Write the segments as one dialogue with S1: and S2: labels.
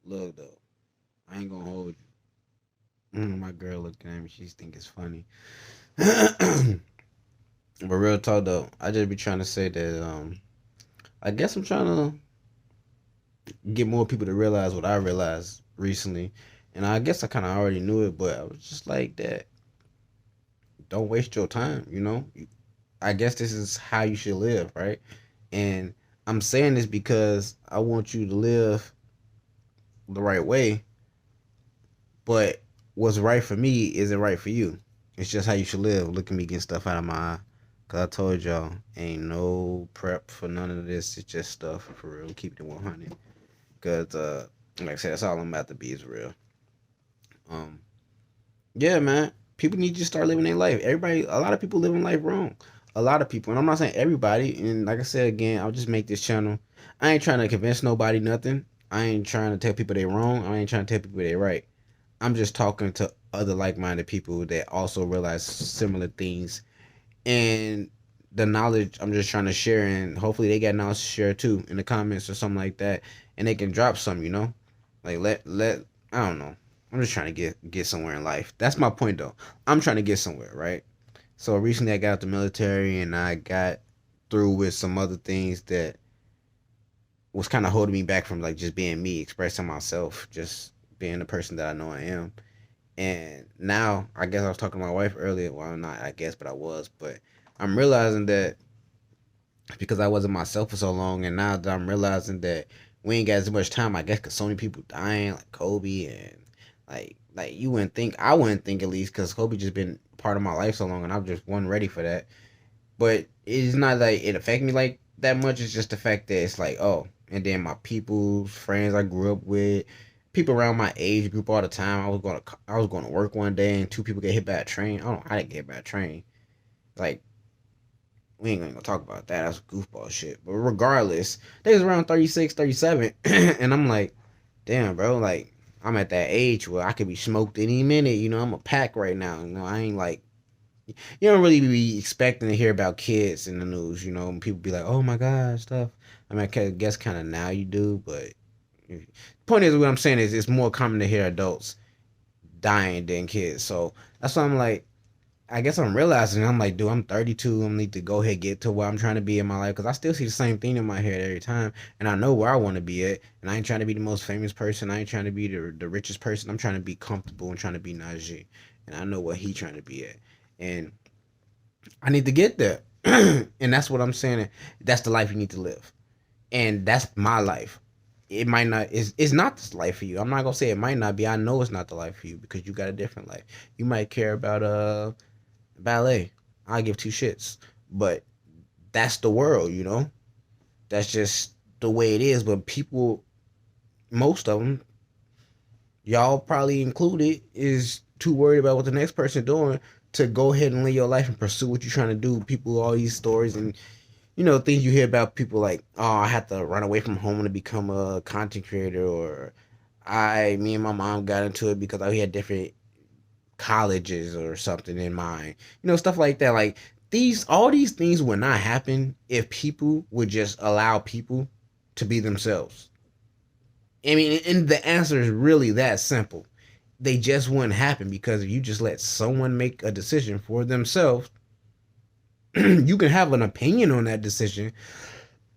S1: Look though, I ain't gonna hold you. My girl looking at me, she think it's funny. But real talk though, I just be trying to say that I guess I'm trying to get more people to realize what I realized recently. And I guess I kind of already knew it, but I was just like that. Don't waste your time, you know? I guess this is how you should live, right? And I'm saying this because I want you to live the right way, but what's right for me isn't right for you. It's just how you should live. Look at me getting stuff out of my eye. Cause I told y'all, ain't no prep for none of this. It's just stuff for real. Keep it 100. Cause like I said, that's all I'm about to be is real. Um, yeah, man. People need to start living their life. Everybody, a lot of people living life wrong. A lot of people, and I'm not saying everybody. And like I said again, I'll just make this channel. I ain't trying to convince nobody nothing. I ain't trying to tell people they wrong. I ain't trying to tell people they right. I'm just talking to other like-minded people that also realize similar things, and the knowledge I'm just trying to share, and hopefully they got knowledge to share too in the comments or something like that, and they can drop some, like let I don't know. I'm just trying to get somewhere in life. That's my point though. I'm trying to get somewhere, right? So recently I got out the military and I got through with some other things that was kind of holding me back from like just being me, expressing myself, just being the person that I know I am. And now, I guess I was talking to my wife earlier. Well, not I guess, but I was. But I'm realizing that because I wasn't myself for so long, and now that I'm realizing that we ain't got as much time, I guess, because so many people dying, like Kobe, and like you wouldn't think, I wouldn't think at least, because Kobe just been part of my life so long, and I just wasn't ready for that. But it's not like it affect me like that much. It's just the fact that it's like, oh, and then my people's friends I grew up with, people around my age group all the time. I was going to work one day and two people get hit by a train. I don't know how they get hit by a train. Like we ain't gonna talk about that. That's goofball shit. But regardless, they was around 36, 37, and I'm like, damn, bro, like I'm at that age where I could be smoked any minute. I'm a pack right now. I ain't like you don't really be expecting to hear about kids in the news, and people be like, "Oh my god," stuff. I mean, I guess kind of now you do, but point is, what I'm saying is, it's more common to hear adults dying than kids. So that's why I'm like, I guess I'm realizing I'm like, dude, I'm 32. I need to go ahead and get to where I'm trying to be in my life because I still see the same thing in my head every time, and I know where I want to be at. And I ain't trying to be the most famous person. I ain't trying to be the richest person. I'm trying to be comfortable and trying to be Najee, and I know what he trying to be at, and I need to get there. And that's what I'm saying. That's the life you need to live. And that's my life. It might not it's not this life for you. I'm not gonna say it might not be. I know it's not the life for you because you got a different life. You might care about ballet. I give two shits. But that's the world. That's just the way it is. But people, most of them, y'all probably included, is too worried about what the next person doing to go ahead and live your life and pursue what you're trying to do. People, all these stories and things you hear about people like, oh, I had to run away from home to become a content creator, or me and my mom got into it because we had different colleges or something in mind. Stuff like that. Like all these things would not happen if people would just allow people to be themselves. I mean, and the answer is really that simple. They just wouldn't happen because if you just let someone make a decision for themselves, you can have an opinion on that decision.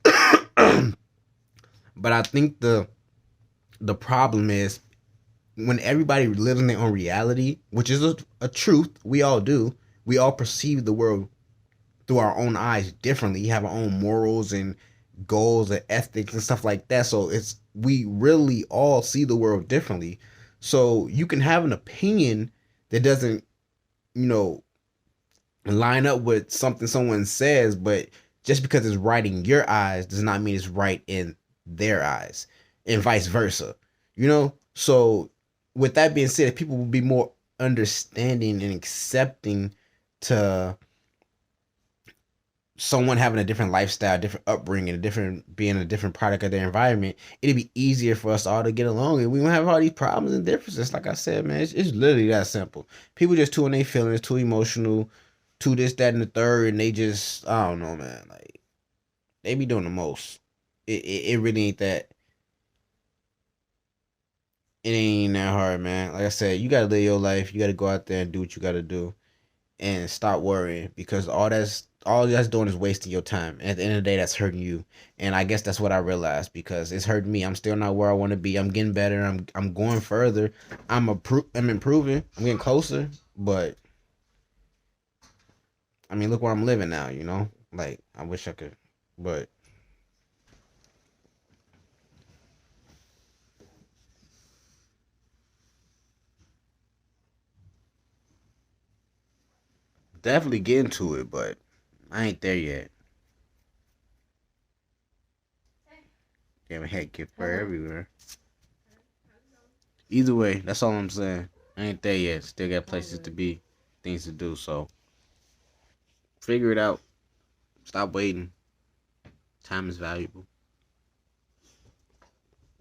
S1: But I think the problem is when everybody lives in their own reality, which is a truth, we all do. We all perceive the world through our own eyes differently. We have our own morals and goals and ethics and stuff like that. So we really all see the world differently. So you can have an opinion that doesn't, you know, line up with something someone says, but just because it's right in your eyes does not mean it's right in their eyes, and vice versa. So with that being said, people will be more understanding and accepting to someone having a different lifestyle, different upbringing, a different being a different product of their environment. It'd be easier for us all to get along, and we won't have all these problems and differences. Like I said, man, it's literally that simple. People just too in their feelings, too emotional, too this, that, and the third, and they just I don't know, man. Like they be doing the most. It really ain't that. It ain't that hard, man. Like I said, you gotta live your life. You gotta go out there and do what you gotta do, and stop worrying because all that's doing is wasting your time. And at the end of the day, that's hurting you. And I guess that's what I realized because it's hurting me. I'm still not where I want to be. I'm getting better. I'm going further. I'm improving. I'm getting closer. But I mean, look where I'm living now. Like I wish I could, but definitely getting to it. But I ain't there yet. Damn, head get fur everywhere. Either way, that's all I'm saying. I ain't there yet. Still got places to be, things to do. So figure it out. Stop waiting. Time is valuable.